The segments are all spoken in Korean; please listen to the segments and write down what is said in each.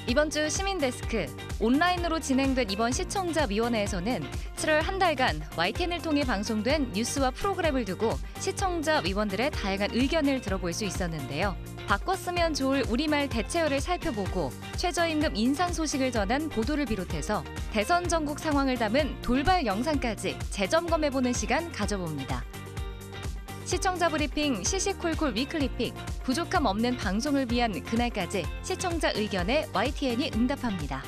이번 주 시민데스크, 온라인으로 진행된 이번 시청자위원회에서는 7월 한 달간 YTN을 통해 방송된 뉴스와 프로그램을 두고 시청자 위원들의 다양한 의견을 들어볼 수 있었는데요. 바꿨으면 좋을 우리말 대체어를 살펴보고 최저임금 인상 소식을 전한 보도를 비롯해서 대선 전국 상황을 담은 돌발 영상까지 재점검해보는 시간 가져봅니다. 시청자 브리핑 시시콜콜 위클리픽, 부족함 없는 방송을 위한 그날까지 시청자 의견에 YTN이 응답합니다.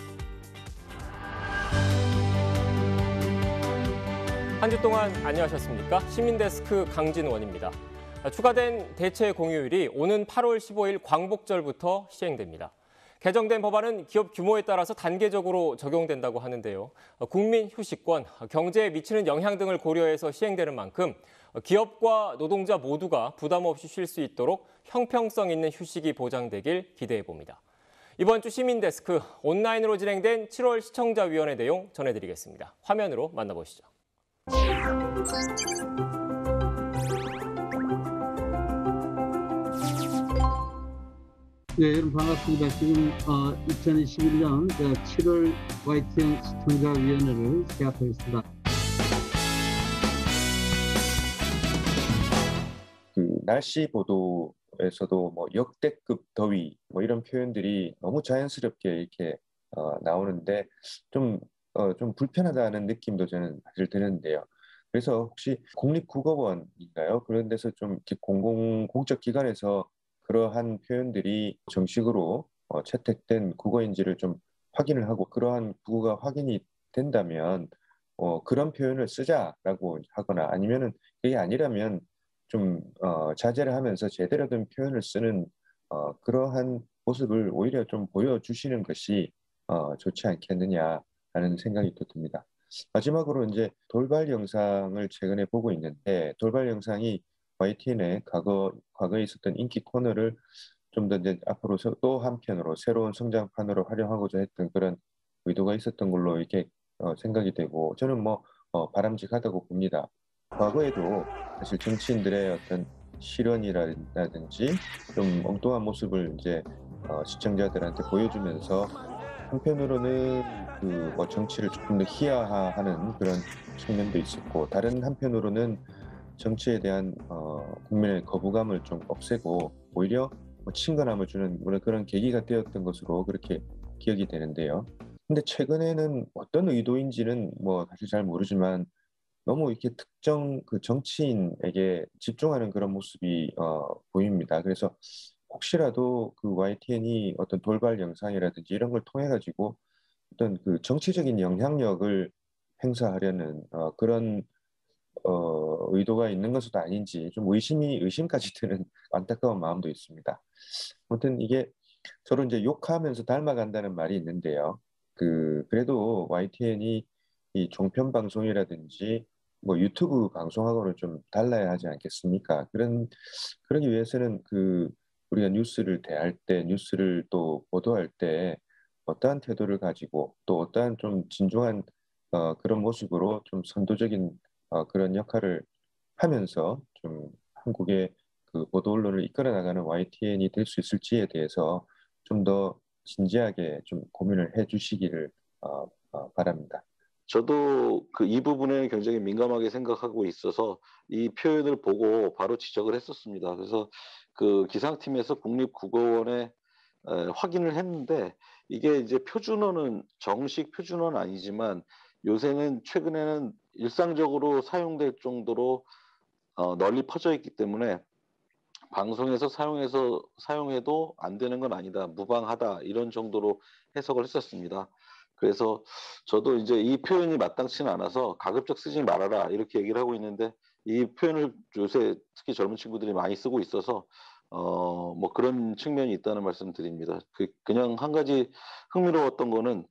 한 주 동안 안녕하셨습니까? 시민데스크 강진원입니다. 추가된 대체 공휴일이 오는 8월 15일 광복절부터 시행됩니다. 개정된 법안은 기업 규모에 따라서 단계적으로 적용된다고 하는데요. 국민 휴식권, 경제에 미치는 영향 등을 고려해서 시행되는 만큼 기업과 노동자 모두가 부담 없이 쉴 수 있도록 형평성 있는 휴식이 보장되길 기대해 봅니다. 이번 주 시민데스크 온라인으로 진행된 7월 시청자위원회 내용 전해드리겠습니다. 화면으로 만나보시죠. 네, 여러분 반갑습니다. 지금 2021년 7월 YTN 시청자위원회를 시작하겠습니다. 날씨 보도에서도 역대급 더위 이런 표현들이 너무 자연스럽게 이렇게 나오는데 좀 불편하다는 느낌도 저는 사실 드는데요. 그래서 혹시 국립국어원인가요? 그런 데서 좀 이렇게 공적 기관에서 그러한 표현들이 정식으로 채택된 국어인지를 좀 확인을 하고 그러한 국어가 확인이 된다면 그런 표현을 쓰자라고 하거나 아니면은 그게 아니라면 좀 자제를 하면서 제대로 된 표현을 쓰는 그러한 모습을 오히려 좀 보여주시는 것이 좋지 않겠느냐라는 생각이 또 듭니다. 마지막으로 이제 돌발 영상을 최근에 보고 있는데 돌발 영상이 YTN의 과거에 있었던 인기 코너를 좀 더 이제 앞으로 또 한편으로 새로운 성장판으로 활용하고자 했던 그런 의도가 있었던 걸로 이렇게 생각이 되고 저는 바람직하다고 봅니다. 과거에도 사실 정치인들의 어떤 실언이라든지 좀 엉뚱한 모습을 이제 시청자들한테 보여주면서 한편으로는 정치를 조금 더 희화화하는 그런 측면도 있었고 다른 한편으로는 정치에 대한 국민의 거부감을 좀 없애고 오히려 친근함을 주는 그런 계기가 되었던 것으로 그렇게 기억이 되는데요. 근데 최근에는 어떤 의도인지는 사실 잘 모르지만 너무 이렇게 특정 그 정치인에게 집중하는 그런 모습이 보입니다. 그래서 혹시라도 그 YTN이 어떤 돌발 영상이라든지 이런 걸 통해 가지고 어떤 그 정치적인 영향력을 행사하려는 그런 의도가 있는 것도 아닌지 좀 의심까지 드는 안타까운 마음도 있습니다. 아무튼 이게 서로 이제 욕하면서 닮아간다는 말이 있는데요. 그래도 YTN이 이 종편 방송이라든지 유튜브 방송하고는 좀 달라야 하지 않겠습니까? 그러기 위해서는 우리가 뉴스를 대할 때, 뉴스를 또 보도할 때 어떠한 태도를 가지고 또 어떠한 좀 진중한 그런 모습으로 좀 선도적인 그런 역할을 하면서 좀 한국의 그 보도 언론을 이끌어 나가는 YTN이 될 수 있을지에 대해서 좀 더 진지하게 좀 고민을 해주시기를 바랍니다. 저도 이 부분에 굉장히 민감하게 생각하고 있어서 이 표현을 보고 바로 지적을 했었습니다. 그래서 그 기상팀에서 국립국어원에 확인을 했는데 이게 이제 정식 표준어는 아니지만 요새는 최근에는 일상적으로 사용될 정도로 널리 퍼져 있기 때문에 방송에서 사용해도 안 되는 건 아니다, 무방하다 이런 정도로 해석을 했었습니다. 그래서 저도 이제 이 표현이 마땅치는 않아서 가급적 쓰지 말아라 이렇게 얘기를 하고 있는데 이 표현을 요새 특히 젊은 친구들이 많이 쓰고 있어서 그런 측면이 있다는 말씀드립니다. 그냥 한 가지 흥미로웠던 거는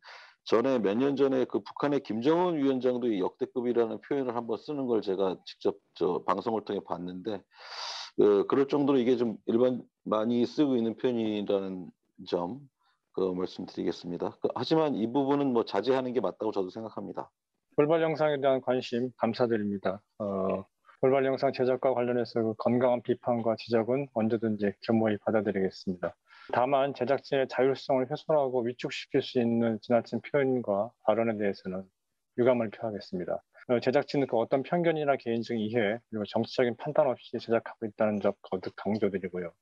전에 몇 년 전에 그 북한의 김정은 위원장도 이 역대급이라는 표현을 한번 쓰는 걸 제가 직접 방송을 통해 봤는데 그럴 정도로 이게 좀 많이 쓰고 있는 표현이라는 점 말씀드리겠습니다. 하지만 이 부분은 자제하는 게 맞다고 저도 생각합니다. 돌발 영상에 대한 관심 감사드립니다. 돌발 영상 제작과 관련해서 건강한 비판과 지적은 언제든지 겸허히 받아들이겠습니다. 다만 제작진의 자율성을 훼손하고 위축시킬 수 있는 지나친 표현과 발언에 대해서는 유감을 표하겠습니다. 제작진은 그 어떤 편견이나 개인적인 이해 그리고 정치적인 판단 없이 제작하고 있다는 점 거듭 강조드리고요.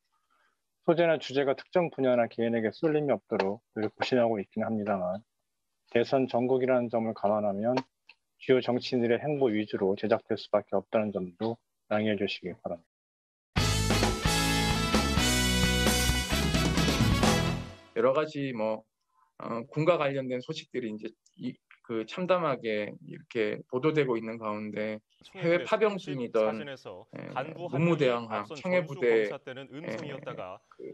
소재나 주제가 특정 분야나 개인에게 쏠림이 없도록 늘 고심하고 있긴 합니다만 대선 전국이라는 점을 감안하면 주요 정치인들의 행보 위주로 제작될 수밖에 없다는 점도 양해해 주시기 바랍니다. 여러 가지 군과 관련된 소식들이 이제 그 참담하게 이렇게 보도되고 있는 가운데 해외 파병 중이던 문무대항 청해부대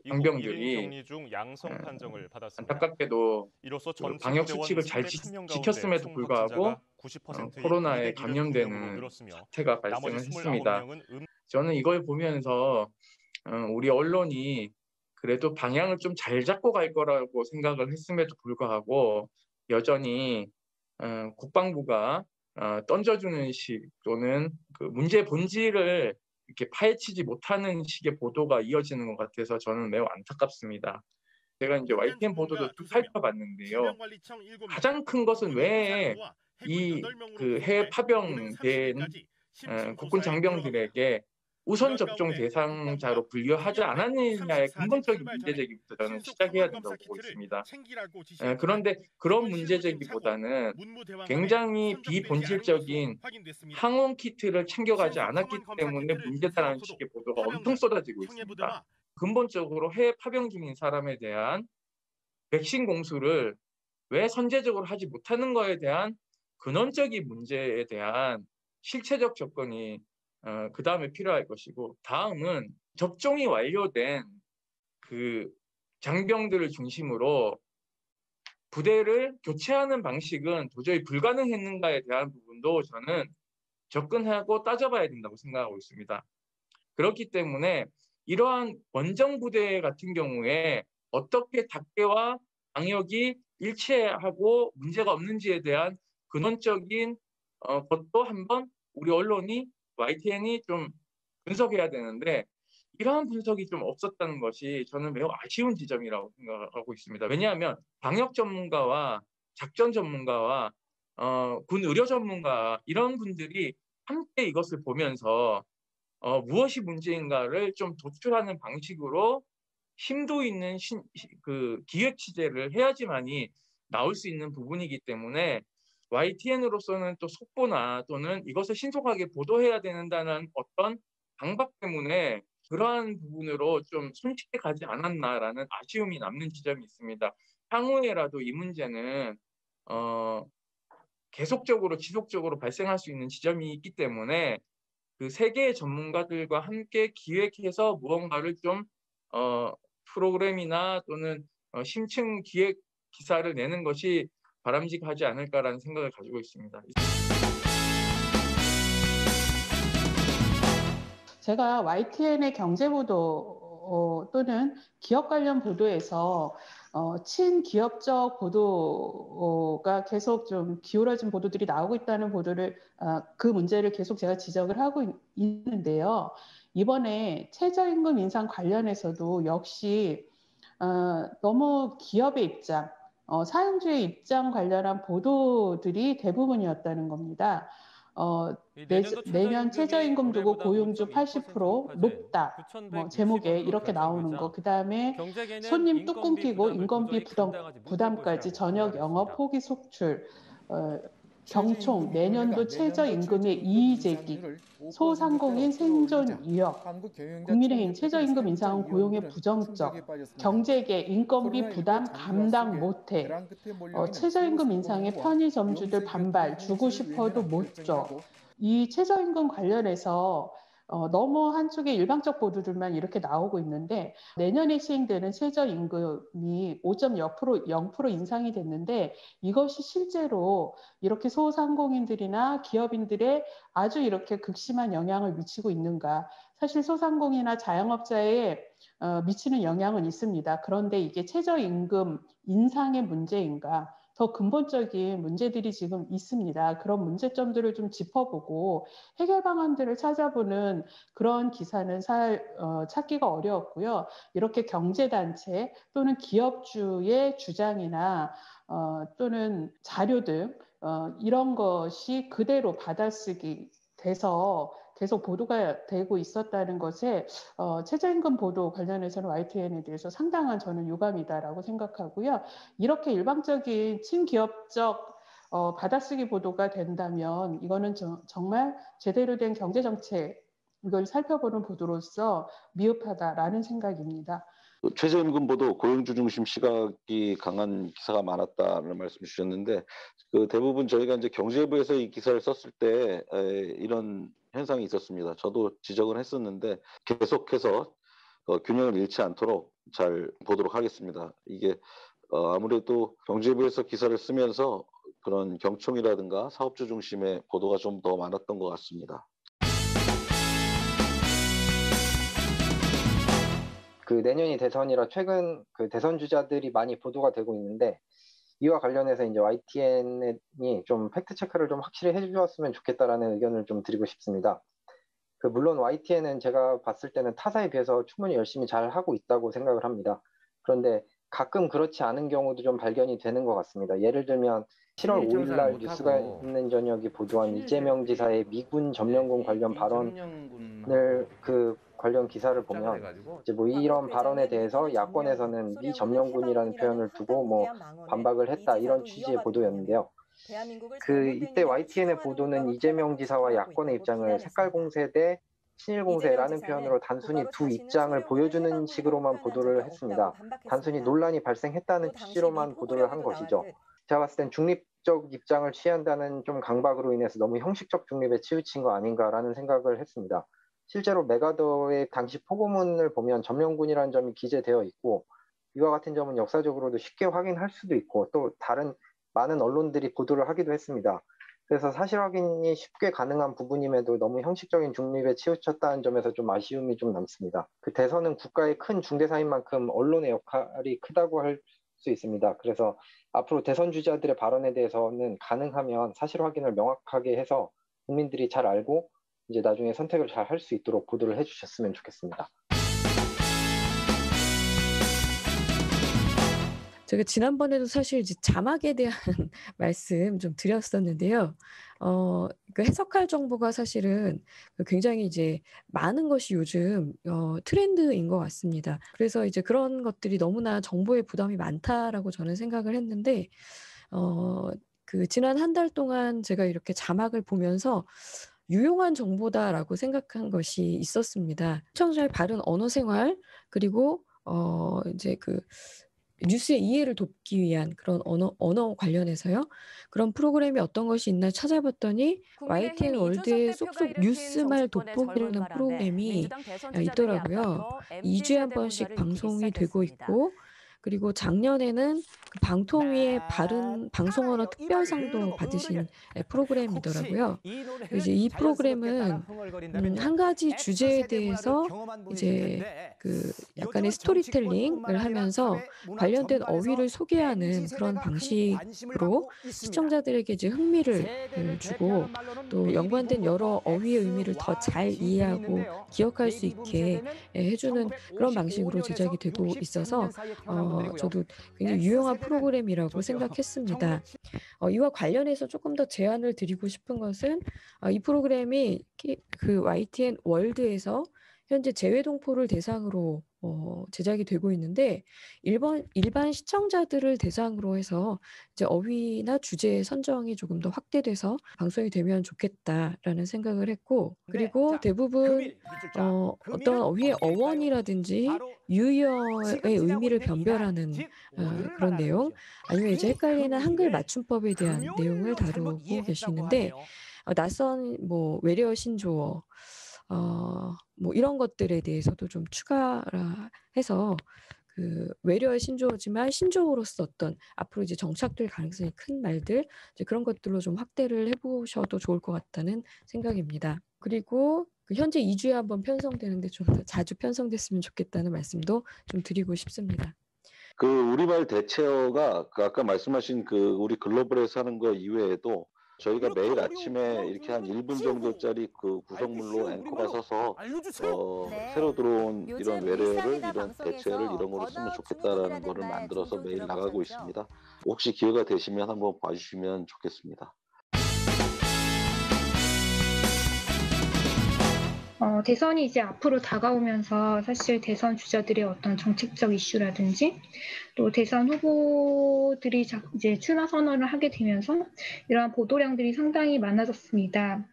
병병들이 안타깝게도 그 방역 수칙을 잘 지켰음에도 불구하고 코로나에 감염되는 사태가 발생을 했습니다. 저는 이걸 보면서 우리 언론이 그래도 방향을 좀 잘 잡고 갈 거라고 생각을 했음에도 불구하고 여전히 국방부가 던져주는 식 또는 그 문제 본질을 이렇게 파헤치지 못하는 식의 보도가 이어지는 것 같아서 저는 매우 안타깝습니다. 제가 이제 YTN 보도도 쭉 살펴봤는데요. 가장 큰 것은 왜 이 그 해외 파병된 국군 장병들에게 우선 접종 대상자로 분류하지 않았느냐의 근본적인 문제 제기부터 저는 시작해야 된다고 보고 있습니다. 그런데 그런 문제 제기보다는 굉장히 비본질적인 항원 키트를 챙겨가지 않았기 때문에 문제다라는 식의 보도가 엄청 쏟아지고 있습니다. 근본적으로 해외 파병 중인 사람에 대한 백신 공수를 왜 선제적으로 하지 못하는 거에 대한 근원적인 문제에 대한 실체적 접근이 그 다음에 필요할 것이고, 다음은 접종이 완료된 그 장병들을 중심으로 부대를 교체하는 방식은 도저히 불가능했는가에 대한 부분도 저는 접근하고 따져봐야 된다고 생각하고 있습니다. 그렇기 때문에 이러한 원정 부대 같은 경우에 어떻게 닭대와 방역이 일치하고 문제가 없는지에 대한 근원적인 것도 한번 우리 언론이 YTN이 좀 분석해야 되는데 이러한 분석이 좀 없었다는 것이 저는 매우 아쉬운 지점이라고 생각하고 있습니다. 왜냐하면 방역 전문가와 작전 전문가와 군 의료 전문가 이런 분들이 함께 이것을 보면서 무엇이 문제인가를 좀 도출하는 방식으로 심도 있는 그 기획 취재를 해야지만이 나올 수 있는 부분이기 때문에 YTN으로서는 또 속보나 또는 이것을 신속하게 보도해야 된다는 어떤 강박 때문에 그러한 부분으로 좀 손쉽게 가지 않았나라는 아쉬움이 남는 지점이 있습니다. 향후에라도 이 문제는 계속적으로 지속적으로 발생할 수 있는 지점이 있기 때문에 그 세 개의 전문가들과 함께 기획해서 무언가를 좀 프로그램이나 또는 심층 기획 기사를 내는 것이 바람직하지 않을까라는 생각을 가지고 있습니다. 제가 YTN의 경제보도 또는 기업 관련 보도에서 친기업적 보도가 계속 좀 기울어진 보도들이 나오고 있다는 보도를 그 문제를 계속 제가 지적을 하고 있는데요. 이번에 최저임금 인상 관련해서도 역시 너무 기업의 입장, 사용주의 입장 관련한 보도들이 대부분이었다는 겁니다. 내년 최저임금 두고 고용주 80% 높다. 제목에 이렇게 나오는 거. 그다음에 손님 뚝 끊기고 인건비 부담까지 저녁 영업 포기 속출. 경총 내년도 최저임금의 이의 제기, 소상공인 생존 위협, 국민의힘 최저임금 인상은 고용에 부정적, 경제계 인건비 부담 감당 못해, 최저임금 인상에 편의점주들 반발, 주고 싶어도 못 줘. 이 최저임금 관련해서 너무 한쪽의 일방적 보도들만 이렇게 나오고 있는데 내년에 시행되는 최저임금이 5.0% 인상이 됐는데 이것이 실제로 이렇게 소상공인들이나 기업인들의 아주 이렇게 극심한 영향을 미치고 있는가. 사실 소상공인이나 자영업자에 미치는 영향은 있습니다. 그런데 이게 최저임금 인상의 문제인가. 더 근본적인 문제들이 지금 있습니다. 그런 문제점들을 좀 짚어보고 해결 방안들을 찾아보는 그런 기사는 찾기가 어려웠고요. 이렇게 경제단체 또는 기업주의 주장이나 또는 자료 등 이런 것이 그대로 받아쓰기 돼서 계속 보도가 되고 있었다는 것에 최저임금 보도 관련해서는 YTN에 대해서 상당한 저는 유감이다라고 생각하고요. 이렇게 일방적인 친기업적 받아쓰기 보도가 된다면 이거는 정말 제대로 된 경제정책 이걸 살펴보는 보도로서 미흡하다라는 생각입니다. 최저임금 보도 고용주 중심 시각이 강한 기사가 많았다는 말씀 주셨는데 그 대부분 저희가 이제 경제부에서 이 기사를 썼을 때 이런 현상이 있었습니다. 저도 지적을 했었는데 계속해서 균형을 잃지 않도록 잘 보도록 하겠습니다. 이게 아무래도 경제부에서 기사를 쓰면서 그런 경총이라든가 사업주 중심의 보도가 좀 더 많았던 것 같습니다. 그 내년이 대선이라 최근 그 대선 주자들이 많이 보도가 되고 있는데 이와 관련해서 이제 YTN이 좀 팩트 체크를 좀 확실히 해주었으면 좋겠다라는 의견을 좀 드리고 싶습니다. 그 물론 YTN은 제가 봤을 때는 타사에 비해서 충분히 열심히 잘 하고 있다고 생각을 합니다. 그런데 가끔 그렇지 않은 경우도 좀 발견이 되는 것 같습니다. 예를 들면 7월 5일 날 뉴스가 있는 저녁이 보도한 이재명 지사의 미군 점령군 관련 발언을 관련 기사를 보면 이제 뭐 이런 발언에 대해서 야권에서는 미 점령군이라는 표현을 두고 뭐 반박을 했다 이런 취지의 보도였는데요. 이때 YTN의 보도는 이재명 지사와 야권의 입장을 색깔 공세 대 친일 공세라는 표현으로 단순히 두 입장을 보여주는 식으로만 보도를 했습니다. 단순히 논란이 발생했다는 취지로만 보도를 한 것이죠. 제가 봤을 땐 중립적 입장을 취한다는 좀 강박으로 인해서 너무 형식적 중립에 치우친 거 아닌가라는 생각을 했습니다. 실제로 메가더의 당시 포고문을 보면 점령군이라는 점이 기재되어 있고 이와 같은 점은 역사적으로도 쉽게 확인할 수도 있고 또 다른 많은 언론들이 보도를 하기도 했습니다. 그래서 사실 확인이 쉽게 가능한 부분임에도 너무 형식적인 중립에 치우쳤다는 점에서 좀 아쉬움이 좀 남습니다. 그 대선은 국가의 큰 중대사인 만큼 언론의 역할이 크다고 할 수 있습니다. 그래서 앞으로 대선 주자들의 발언에 대해서는 가능하면 사실 확인을 명확하게 해서 국민들이 잘 알고 이제 나중에 선택을 잘 할 수 있도록 보도를 해주셨으면 좋겠습니다. 제가 지난번에도 사실 이제 자막에 대한 말씀 좀 드렸었는데요. 그 해석할 정보가 사실은 굉장히 이제 많은 것이 요즘 트렌드인 것 같습니다. 그래서 이제 그런 것들이 너무나 정보의 부담이 많다라고 저는 생각을 했는데, 그 지난 한 달 동안 제가 이렇게 자막을 보면서 유용한 정보다라고 생각한 것이 있었습니다. 시청자의 바른 언어 생활, 그리고 이제 그 뉴스의 이해를 돕기 위한 그런 언어 관련해서요. 그런 프로그램이 어떤 것이 있나 찾아봤더니 YTN 월드의 쏙쏙 뉴스말 돋보기라는 프로그램이 있더라고요. 2주에 한 번씩 방송이 되고 있고, 그리고 작년에는 그 방통위의 바른 방송언어 특별상도 받으신 프로그램이더라고요. 이제 이 프로그램은 한 가지 주제에 대해서 이제 그 약간의 스토리텔링을 하면서 관련된 어휘를 소개하는 그런 방식으로 시청자들에게 이제 흥미를 주고 또 연관된 여러 어휘의 의미를 더 잘 이해하고 기억할 수 있게 해주는 그런 방식으로 제작이 되고 있어서 저도 굉장히 유용한 프로그램이라고 생각했습니다. 이와 관련해서 조금 더 제안을 드리고 싶은 것은 이 프로그램이 그 YTN 월드에서 현재 재외동포를 대상으로 제작이 되고 있는데 일반 시청자들을 대상으로 해서 이제 어휘나 주제 선정이 조금 더 확대돼서 방송이 되면 좋겠다라는 생각을 했고, 그리고 대부분 어떤 어휘의 어원이라든지 유의어의 의미를 변별하는 그런 내용, 아니면 이제 헷갈리는 한글 맞춤법에 대한 내용을 다루고 계시는데 낯선 뭐 외래어 신조어 뭐 이런 것들에 대해서도 좀 추가해서 그 외래어 신조어지만 신조어로서 어떤 앞으로 이제 정착될 가능성이 큰 말들, 이제 그런 것들로 좀 확대를 해보셔도 좋을 것 같다는 생각입니다. 그리고 그 현재 2주에 한번 편성되는데 좀 더 자주 편성됐으면 좋겠다는 말씀도 좀 드리고 싶습니다. 그 우리말 대체어가 아까 말씀하신 그 우리 글로벌에서 하는 거 이외에도 저희가 매일 아침에 이렇게 한 1분 정도짜리 그 구성물로 앵커가 서서 새로 들어온 이런 외래어를 이런 대체어를 이런 거로 쓰면 좋겠다라는 거를 만들어서 매일 나가고 있습니다. 혹시 기회가 되시면 한번 봐주시면 좋겠습니다. 대선이 이제 앞으로 다가오면서 사실 대선 주자들의 어떤 정책적 이슈라든지 또 대선 후보들이 이제 출마 선언을 하게 되면서 이러한 보도량들이 상당히 많아졌습니다.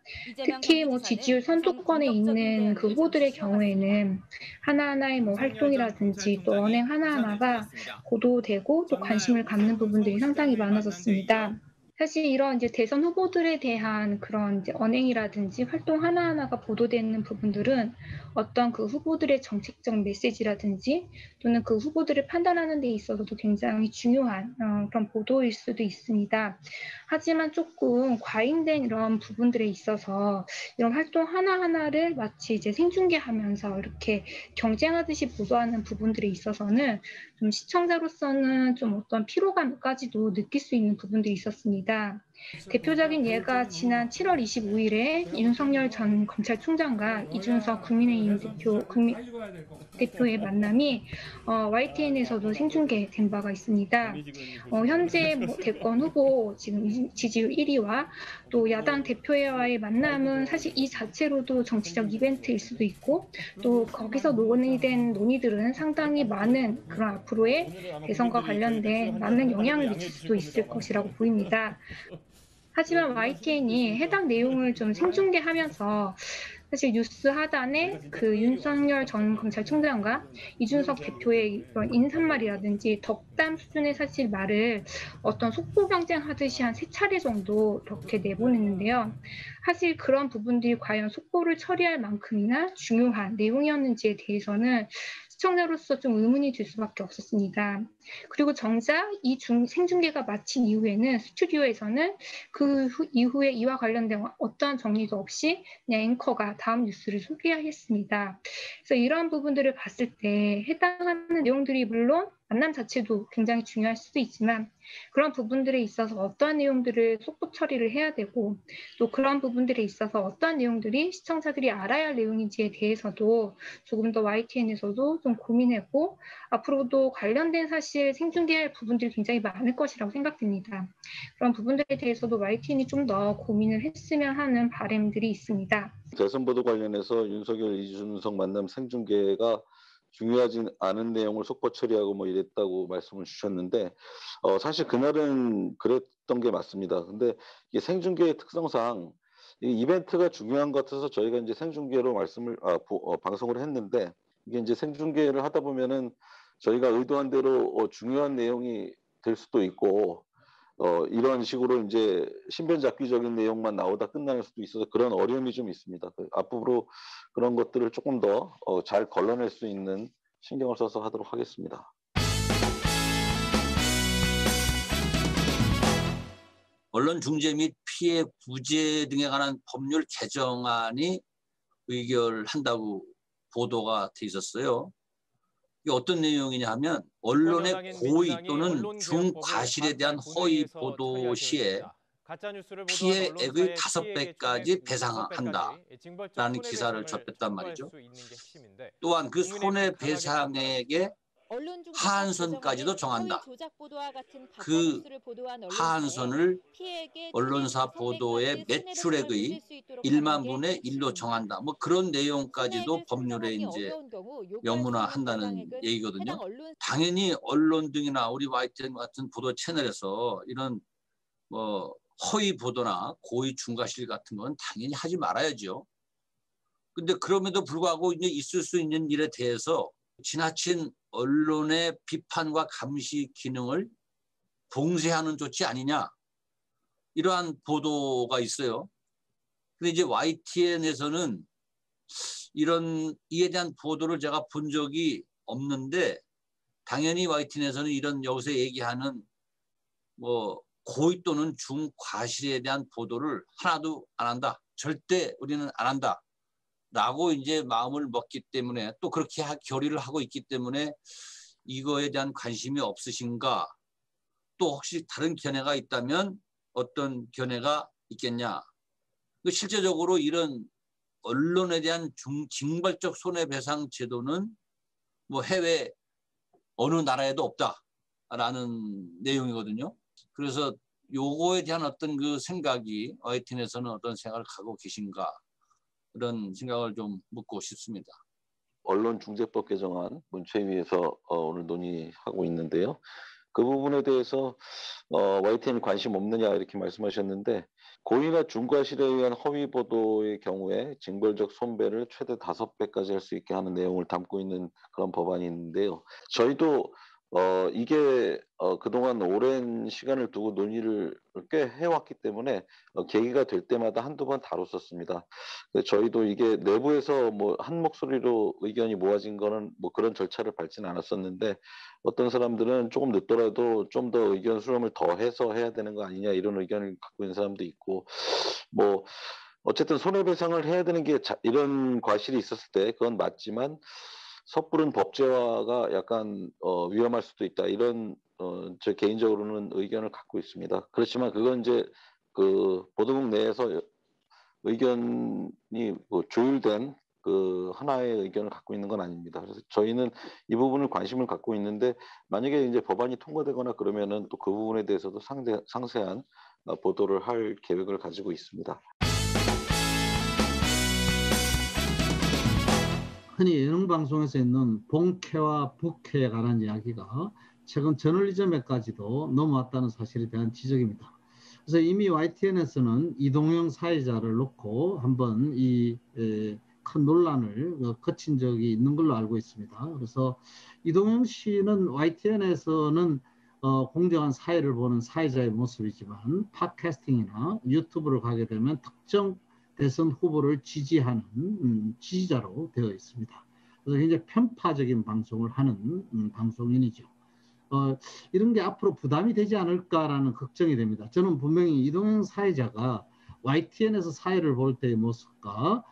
특히 뭐 지지율 선두권에 있는 그 후보들의 경우에는 하나하나의 뭐 활동이라든지 또 언행 하나하나가 보도되고 또 관심을 갖는 부분들이 상당히 많아졌습니다. 사실 이런 이제 대선 후보들에 대한 그런 이제 언행이라든지 활동 하나하나가 보도되는 부분들은 어떤 그 후보들의 정책적 메시지라든지 또는 그 후보들을 판단하는 데 있어서도 굉장히 중요한 그런 보도일 수도 있습니다. 하지만 조금 과잉된 이런 부분들에 있어서 이런 활동 하나하나를 마치 이제 생중계하면서 이렇게 경쟁하듯이 보도하는 부분들에 있어서는 좀 시청자로서는 좀 어떤 피로감까지도 느낄 수 있는 부분들이 있었습니다. 대표적인 예가 지난 7월 25일에 윤석열 전 검찰총장과 이준석 국민의힘 대표의 만남이 YTN에서도 생중계된 바가 있습니다. 현재 뭐 대권 후보 지금 지지율 1위와 또 야당 대표와의 만남은 사실 이 자체로도 정치적 이벤트일 수도 있고 또 거기서 논의된 논의들은 상당히 많은 그런 앞으로의 대선과 관련된 많은 영향을 미칠 수도 있을 것이라고 보입니다. 하지만 YTN이 해당 내용을 좀 생중계하면서 사실 뉴스 하단에 그 윤석열 전 검찰총장과 이준석 대표의 그런 인사말이라든지 덕담 수준의 사실 말을 어떤 속보 경쟁하듯이 한 3차례 정도 이렇게 내보냈는데요. 사실 그런 부분들이 과연 속보를 처리할 만큼이나 중요한 내용이었는지에 대해서는 시청자로서 좀 의문이 들 수밖에 없었습니다. 그리고 정작 이 생중계가 마친 이후에는 스튜디오에서는 그 이후에 이와 관련된 어떠한 정리도 없이 그냥 앵커가 다음 뉴스를 소개했습니다. 그래서 이러한 부분들을 봤을 때 해당하는 내용들이 물론 만남 자체도 굉장히 중요할 수도 있지만 그런 부분들에 있어서 어떠한 내용들을 속보 처리를 해야 되고 또 그런 부분들에 있어서 어떠한 내용들이 시청자들이 알아야 할 내용인지에 대해서도 조금 더 YTN에서도 좀 고민했고 앞으로도 관련된 사실 생중계할 부분들이 굉장히 많을 것이라고 생각됩니다. 그런 부분들에 대해서도 YTN이 좀 더 고민을 했으면 하는 바람들이 있습니다. 대선 보도 관련해서 윤석열, 이준석 만남 생중계가 중요하지 않은 내용을 속보 처리하고 뭐 이랬다고 말씀을 주셨는데 사실 그날은 그랬던 게 맞습니다. 근데 이게 생중계의 특성상 이 이벤트가 중요한 것 같아서 저희가 이제 생중계로 방송을 했는데 이게 이제 생중계를 하다 보면은 저희가 의도한 대로 중요한 내용이 될 수도 있고 이런 식으로 이제 신변잡기적인 내용만 나오다 끝날 수도 있어서 그런 어려움이 좀 있습니다. 앞으로 그런 것들을 조금 더 잘 걸러낼 수 있는 신경을 써서 하도록 하겠습니다. 언론 중재 및 피해 구제 등에 관한 법률 개정안이 의결한다고 보도가 돼 있었어요. 이게 어떤 내용이냐 하면 언론의 고의 또는 중과실에 대한 허위 보도 시에 피해액의 5배까지 배상한다라는 기사를 접했단 말이죠. 또한 그 손해배상액의 하한선까지도 정한다. 그 하한선을 언론사 보도의 매출액의 1만 분의 1로 정한다. 뭐 그런 내용까지도 법률에 이제 명문화한다는 얘기거든요. 당연히 언론 등이나 우리 YTN 같은 보도 채널에서 이런 뭐 허위 보도나 고의 중과실 같은 건 당연히 하지 말아야죠. 근데 그럼에도 불구하고 이제 있을 수 있는 일에 대해서 지나친 언론의 비판과 감시 기능을 봉쇄하는 조치 아니냐 이러한 보도가 있어요. 근데 이제 YTN에서는 이런 이에 대한 보도를 제가 본 적이 없는데 당연히 YTN에서는 이런 여기서 얘기하는 뭐 고의 또는 중과실에 대한 보도를 하나도 안 한다. 절대 우리는 안 한다. 라고 이제 마음을 먹기 때문에 또 그렇게 결의를 하고 있기 때문에 이거에 대한 관심이 없으신가? 또 혹시 다른 견해가 있다면 어떤 견해가 있겠냐? 실제적으로 이런 언론에 대한 징벌적 손해배상 제도는 뭐 해외 어느 나라에도 없다라는 내용이거든요. 그래서 요거에 대한 어떤 그 생각이 YTN에서는 어떤 생각을 갖고 계신가? 그런 생각을 좀 묻고 싶습니다. 언론중재법 개정안 문체위에서 오늘 논의하고 있는데요. 그 부분에 대해서 YTN이 관심 없느냐 이렇게 말씀하셨는데 고의나 중과실에 의한 허위 보도의 경우에 징벌적 손배를 최대 5배까지 할 수 있게 하는 내용을 담고 있는 그런 법안이 있는데요. 저희도 이게 그동안 오랜 시간을 두고 논의를 꽤 해왔기 때문에 계기가 될 때마다 한두 번 다뤘었습니다. 저희도 이게 내부에서 뭐 한 목소리로 의견이 모아진 거는 뭐 그런 절차를 밟지는 않았었는데 어떤 사람들은 조금 늦더라도 좀 더 의견 수렴을 더 해서 해야 되는 거 아니냐 이런 의견을 갖고 있는 사람도 있고 뭐 어쨌든 손해배상을 해야 되는 게 이런 과실이 있었을 때 그건 맞지만 섣부른 법제화가 약간 위험할 수도 있다 이런 저 개인적으로는 의견을 갖고 있습니다. 그렇지만 그건 이제 그 보도국 내에서 의견이 뭐 조율된 그 하나의 의견을 갖고 있는 건 아닙니다. 그래서 저희는 이 부분을 관심을 갖고 있는데 만약에 이제 법안이 통과되거나 그러면은 또 그 부분에 대해서도 상세한 보도를 할 계획을 가지고 있습니다. 흔히 예능방송에서 있는 본캐와 부캐에 관한 이야기가 최근 저널리즘에까지도 넘어왔다는 사실에 대한 지적입니다. 그래서 이미 YTN에서는 이동영 사회자를 놓고 한번 이 큰 논란을 거친 적이 있는 걸로 알고 있습니다. 그래서 이동영 씨는 YTN에서는 공정한 사회를 보는 사회자의 모습이지만 팟캐스팅이나 유튜브를 가게 되면 특정 대선 후보를 지지하는 지지자로 되어 있습니다. 그래서 굉장히 편파적인 방송을 하는 방송인이죠. 이런 게 앞으로 부담이 되지 않을까라는 걱정이 됩니다. 저는 분명히 이동영 사회자가 YTN에서 사회를 볼 때의 모습과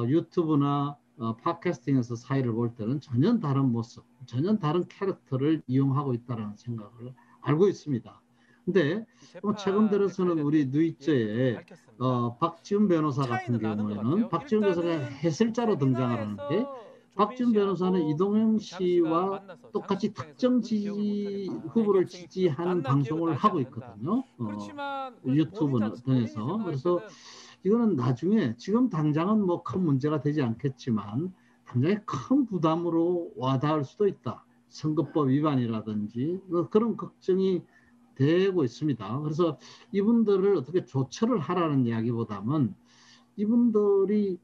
유튜브나 팟캐스팅에서 사회를 볼 때는 전혀 다른 모습, 전혀 다른 캐릭터를 이용하고 있다는 생각을 알고 있습니다. 근데 최근 들어서는 우리 누이저에 박지훈 변호사 같은 경우에는 박지훈 변호사가 해설자로 등장을 하는데 박지훈 변호사는 이동영 씨와 똑같이 특정 지지 후보를 지지하는 방송을 하고 있거든요. 유튜브 등에서. 그래서 이거는 나중에 지금 당장은 뭐 큰 문제가 되지 않겠지만 당장에 큰 부담으로 와닿을 수도 있다. 선거법 위반이라든지 그런 걱정이 되고 있습니다. 그래서 이분들을 어떻게 조처를 하라는 이야기보다는 이분들이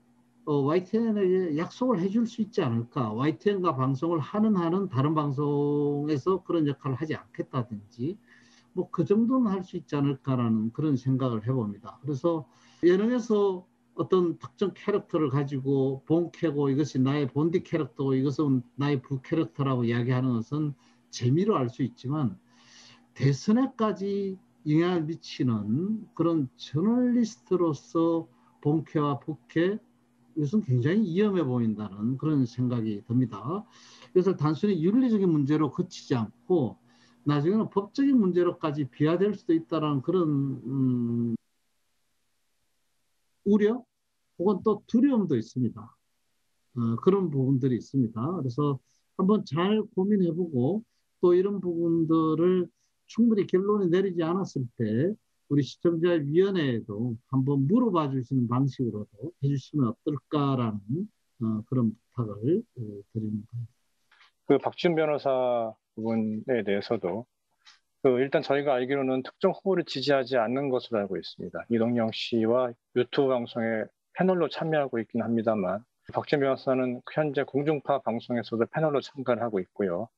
YTN에게 약속을 해줄 수 있지 않을까. YTN과 방송을 하는 다른 방송에서 그런 역할을 하지 않겠다든지 뭐 그 정도는 할 수 있지 않을까라는 그런 생각을 해봅니다. 그래서 예능에서 어떤 특정 캐릭터를 가지고 본캐고 이것이 나의 본디 캐릭터고 이것은 나의 부캐릭터라고 이야기하는 것은 재미로 알 수 있지만 대선에까지 영향을 미치는 그런 저널리스트로서 본캐와 부캐 이것은 굉장히 위험해 보인다는 그런 생각이 듭니다. 그래서 단순히 윤리적인 문제로 그치지 않고 나중에는 법적인 문제로까지 비화될 수도 있다는 그런 우려 혹은 또 두려움도 있습니다. 그런 부분들이 있습니다. 그래서 한번 잘 고민해보고 또 이런 부분들을 충분히 결론이 내리지 않았을 때 우리 시청자위원회에도 한번 물어봐 주시는 방식으로도 해주시면 어떨까라는 그런 부탁을 드립니다. 그 박지훈 변호사 부분에 대해서도 일단 저희가 알기로는 특정 후보를 지지하지 않는 것으로 알고 있습니다. 이동영 씨와 유튜브 방송에 패널로 참여하고 있긴 합니다만 박지훈 변호사는 현재 공중파 방송에서도 패널로 참가를 하고 있고요.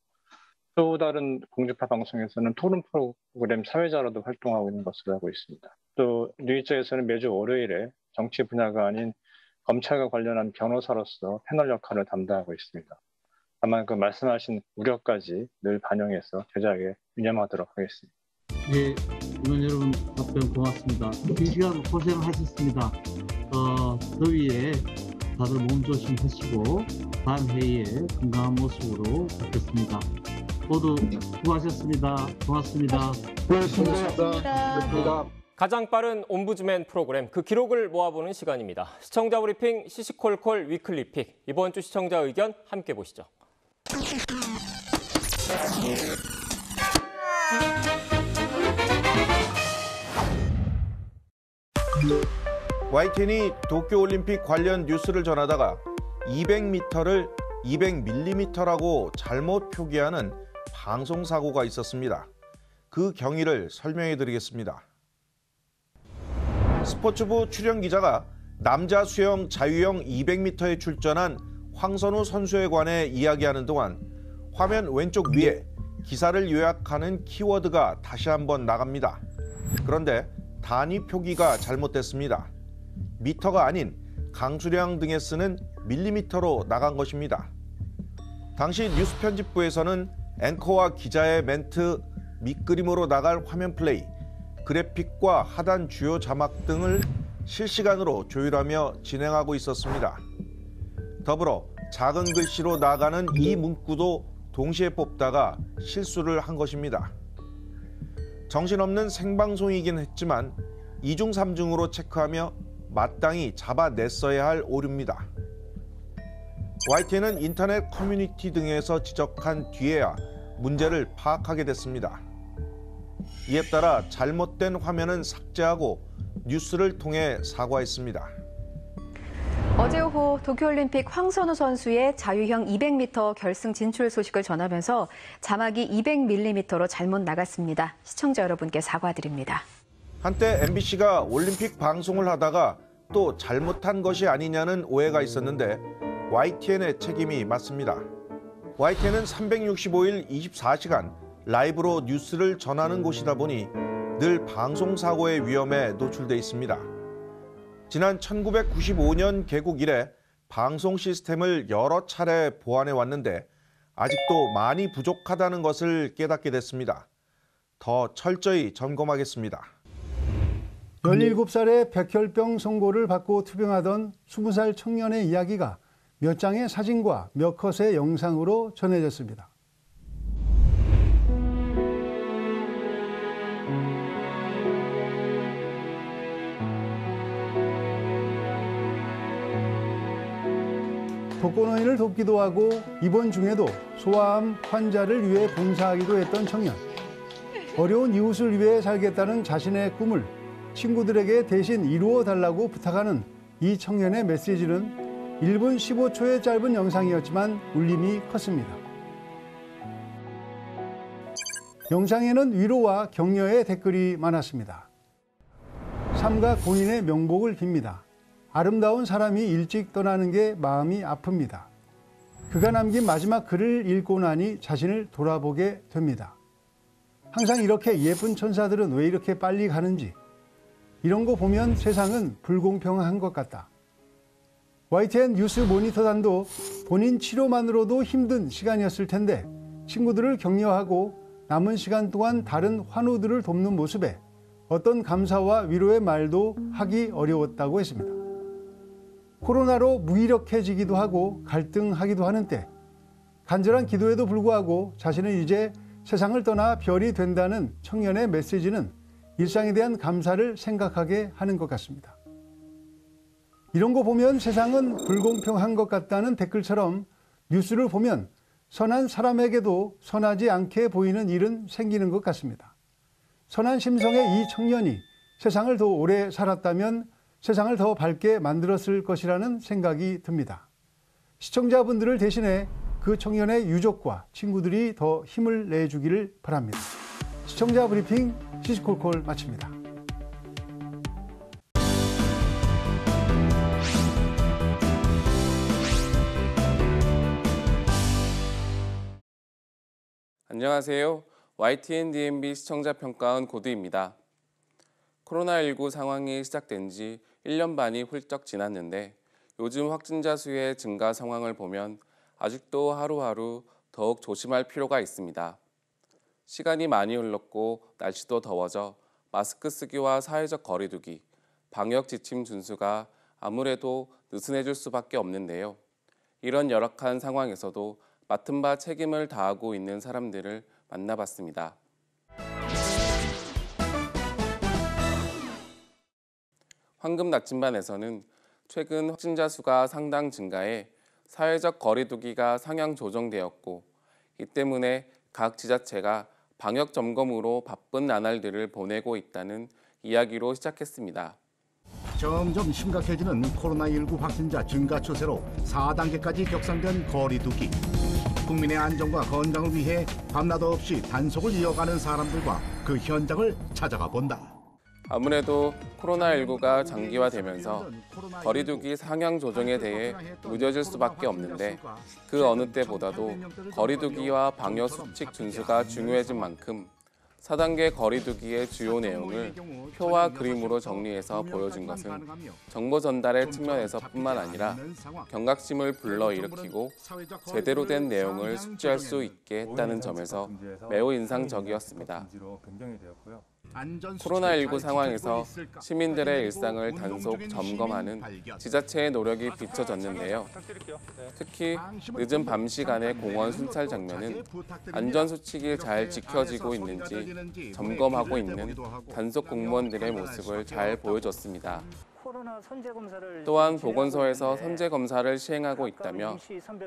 또 다른 공중파 방송에서는 토론 프로그램 사회자로도 활동하고 있는 것으로 알고 있습니다. 또 뉴이저에서는 매주 월요일에 정치 분야가 아닌 검찰과 관련한 변호사로서 패널 역할을 담당하고 있습니다. 다만 그 말씀하신 우려까지 늘 반영해서 제작에 유념하도록 하겠습니다. 예, 의원 여러분 답변 고맙습니다. 긴 시간 고생하셨습니다. 더위에 다들 몸 조심하시고 다음 회의에 건강한 모습으로 뵙겠습니다. 모두 수고하셨습니다. 고맙습니다. 고맙습니다. 가장 빠른 옴부즈맨 프로그램 그 기록을 모아보는 시간입니다. 시청자 브리핑 시시콜콜 위클리픽. 이번 주 시청자 의견 함께 보시죠. YTN이 도쿄올림픽 관련 뉴스를 전하다가 200m를 200mm라고 잘못 표기하는 방송사고가 있었습니다. 그 경위를 설명해 드리겠습니다. 스포츠부 출연 기자가 남자 수영 자유형 200m에 출전한 황선우 선수에 관해 이야기하는 동안 화면 왼쪽 위에 기사를 요약하는 키워드가 다시 한번 나갑니다. 그런데 단위 표기가 잘못됐습니다. 미터가 아닌 강수량 등에 쓰는 밀리미터로 나간 것입니다. 당시 뉴스 편집부에서는 앵커와 기자의 멘트, 밑그림으로 나갈 화면 플레이, 그래픽과 하단 주요 자막 등을 실시간으로 조율하며 진행하고 있었습니다. 더불어 작은 글씨로 나가는 이 문구도 동시에 뽑다가 실수를 한 것입니다. 정신없는 생방송이긴 했지만 2중 3중으로 체크하며 마땅히 잡아냈어야 할 오류입니다. YTN은 인터넷 커뮤니티 등에서 지적한 뒤에야 문제를 파악하게 됐습니다. 이에 따라 잘못된 화면은 삭제하고 뉴스를 통해 사과했습니다. 어제 오후 도쿄올림픽 황선우 선수의 자유형 200m 결승 진출 소식을 전하면서 자막이 200mm로 잘못 나갔습니다. 시청자 여러분께 사과드립니다. 한때 MBC가 올림픽 방송을 하다가 또 잘못한 것이 아니냐는 오해가 있었는데 YTN의 책임이 맞습니다. YTN은 365일 24시간 라이브로 뉴스를 전하는 곳이다 보니 늘 방송사고의 위험에 노출돼 있습니다. 지난 1995년 개국 이래 방송 시스템을 여러 차례 보완해 왔는데 아직도 많이 부족하다는 것을 깨닫게 됐습니다. 더 철저히 점검하겠습니다. 17살에 백혈병 선고를 받고 투병하던 20살 청년의 이야기가 몇 장의 사진과 몇 컷의 영상으로 전해졌습니다. 독거노인을 돕기도 하고 입원 중에도 소아암 환자를 위해 봉사하기도 했던 청년. 어려운 이웃을 위해 살겠다는 자신의 꿈을 친구들에게 대신 이루어 달라고 부탁하는 이 청년의 메시지는 1분 15초의 짧은 영상이었지만 울림이 컸습니다. 영상에는 위로와 격려의 댓글이 많았습니다. 삼가 본인의 명복을 빕니다. 아름다운 사람이 일찍 떠나는 게 마음이 아픕니다. 그가 남긴 마지막 글을 읽고 나니 자신을 돌아보게 됩니다. 항상 이렇게 예쁜 천사들은 왜 이렇게 빨리 가는지, 이런 거 보면 세상은 불공평한 것 같다. YTN 뉴스 모니터단도 본인 치료만으로도 힘든 시간이었을 텐데 친구들을 격려하고 남은 시간 동안 다른 환우들을 돕는 모습에 어떤 감사와 위로의 말도 하기 어려웠다고 했습니다. 코로나로 무기력해지기도 하고 갈등하기도 하는 때 간절한 기도에도 불구하고 자신은 이제 세상을 떠나 별이 된다는 청년의 메시지는 일상에 대한 감사를 생각하게 하는 것 같습니다. 이런 거 보면 세상은 불공평한 것 같다는 댓글처럼 뉴스를 보면 선한 사람에게도 선하지 않게 보이는 일은 생기는 것 같습니다. 선한 심성의 이 청년이 세상을 더 오래 살았다면 세상을 더 밝게 만들었을 것이라는 생각이 듭니다. 시청자분들을 대신해 그 청년의 유족과 친구들이 더 힘을 내주기를 바랍니다. 시청자 브리핑 시시콜콜 마칩니다. 안녕하세요. YTN DMB 시청자 평가원 고두입니다. 코로나19 상황이 시작된 지 1년 반이 훌쩍 지났는데 요즘 확진자 수의 증가 상황을 보면 아직도 하루하루 더욱 조심할 필요가 있습니다. 시간이 많이 흘렀고 날씨도 더워져 마스크 쓰기와 사회적 거리 두기, 방역 지침 준수가 아무래도 느슨해질 수밖에 없는데요. 이런 열악한 상황에서도 맡은 바 책임을 다하고 있는 사람들을 만나봤습니다. 황금 나침반에서는 최근 확진자 수가 상당 증가해 사회적 거리 두기가 상향 조정되었고 이 때문에 각 지자체가 방역 점검으로 바쁜 나날들을 보내고 있다는 이야기로 시작했습니다. 점점 심각해지는 코로나19 확진자 증가 추세로 4단계까지 격상된 거리 두기. 국민의 안전과 건강을 위해 밤낮 없이 단속을 이어가는 사람들과 그 현장을 찾아가 본다. 아무래도 코로나19가 장기화되면서 거리두기 상향 조정에 대해 무뎌질 수밖에 없는데 그 어느 때보다도 거리두기와 방역 수칙 준수가 중요해진 만큼 4단계 거리두기의 주요 내용을 표와 그림으로 정리해서 보여준 것은 정보 전달의 측면에서뿐만 아니라 경각심을 불러일으키고 제대로 된 내용을 숙지할 수 있게 했다는 점에서 매우 인상적이었습니다. 코로나19 상황에서 시민들의 일상을 단속 점검하는 지자체의 노력이 비춰졌는데요. 특히 늦은 밤 시간의 공원 순찰 장면은 안전수칙이 잘 지켜지고 있는지 점검하고 있는 단속 공무원들의 모습을 잘 보여줬습니다. 또한 보건소에서 선제 검사를 시행하고 있다며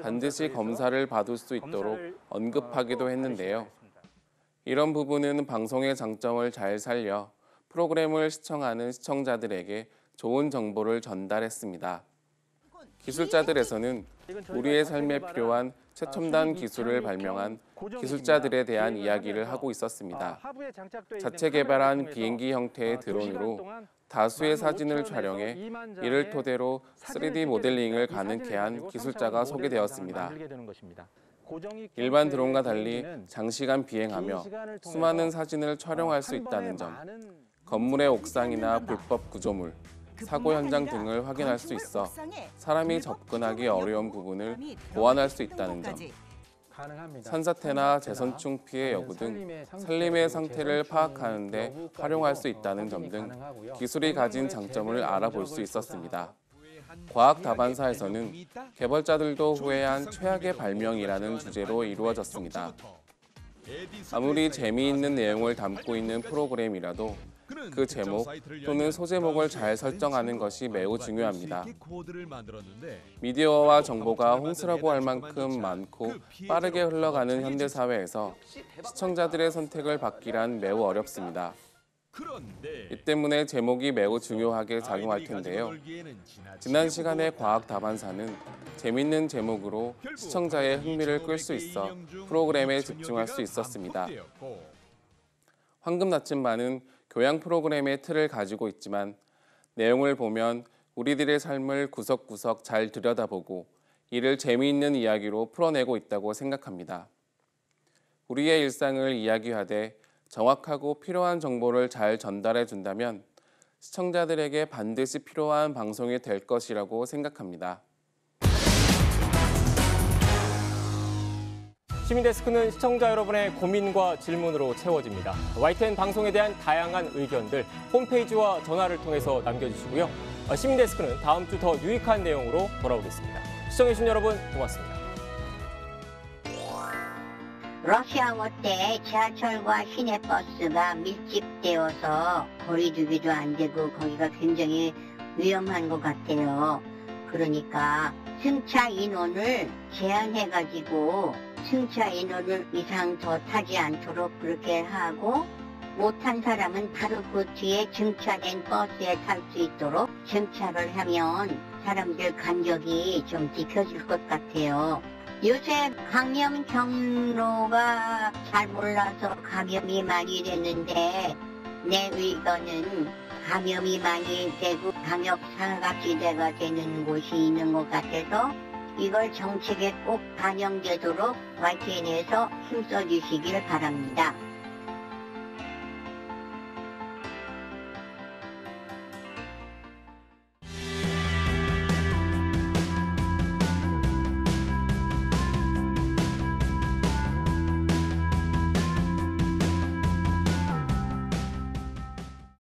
반드시 검사를 받을 수 있도록 언급하기도 했는데요. 이런 부분은 방송의 장점을 잘 살려 프로그램을 시청하는 시청자들에게 좋은 정보를 전달했습니다. 기술자들에서는 우리의 삶에 필요한 최첨단 기술을 발명한 기술자들에 대한 이야기를 하고 있었습니다. 자체 개발한 비행기 형태의 드론으로 다수의 사진을 촬영해 이를 토대로 3D 모델링을 가능케 한 기술자가 소개되었습니다. 일반 드론과 달리 장시간 비행하며 수많은 사진을 촬영할 수 있다는 점, 건물의 옥상이나 불법 구조물, 사고 현장 등을 확인할 수 있어 사람이 접근하기 어려운 부분을 보완할 수 있다는 점, 산사태나 재선충 피해 여부 등 산림의 상태를 파악하는 데 활용할 수 있다는 점 등 기술이 가진 장점을 알아볼 수 있었습니다. 과학 다반사에서는 개발자들도 후회한 최악의 발명이라는 주제로 이루어졌습니다. 아무리 재미있는 내용을 담고 있는 프로그램이라도 그 제목 또는 소제목을 잘 설정하는 것이 매우 중요합니다. 미디어와 정보가 홍수라고 할 만큼 많고 빠르게 흘러가는 현대사회에서 시청자들의 선택을 받기란 매우 어렵습니다. 이 때문에 제목이 매우 중요하게 작용할 텐데요. 지난 시간의 과학 다반사는 재밌는 제목으로 시청자의 흥미를 끌 수 있어 프로그램에 집중할 수 있었습니다. 황금 나침반은 교양 프로그램의 틀을 가지고 있지만 내용을 보면 우리들의 삶을 구석구석 잘 들여다보고 이를 재미있는 이야기로 풀어내고 있다고 생각합니다. 우리의 일상을 이야기하되 정확하고 필요한 정보를 잘 전달해 준다면 시청자들에게 반드시 필요한 방송이 될 것이라고 생각합니다. 시민데스크는 시청자 여러분의 고민과 질문으로 채워집니다. YTN 방송에 대한 다양한 의견들 홈페이지와 전화를 통해서 남겨주시고요. 시민데스크는 다음 주 더 유익한 내용으로 돌아오겠습니다. 시청해주신 여러분 고맙습니다. 러시아워 때 지하철과 시내버스가 밀집되어서 거리두기도 안 되고 거기가 굉장히 위험한 것 같아요. 그러니까 승차 인원을 제한해가지고 승차 인원을 이상 더 타지 않도록 그렇게 하고 못한 사람은 바로 그 뒤에 증차된 버스에 탈 수 있도록 증차를 하면 사람들 간격이 좀 지켜질 것 같아요. 요새 감염 경로가 잘 몰라서 감염이 많이 됐는데 내 의견은 감염이 많이 되고 방역 사각지대가 되는 곳이 있는 것 같아서 이걸 정책에 꼭 반영되도록 YTN에서 힘써주시길 바랍니다.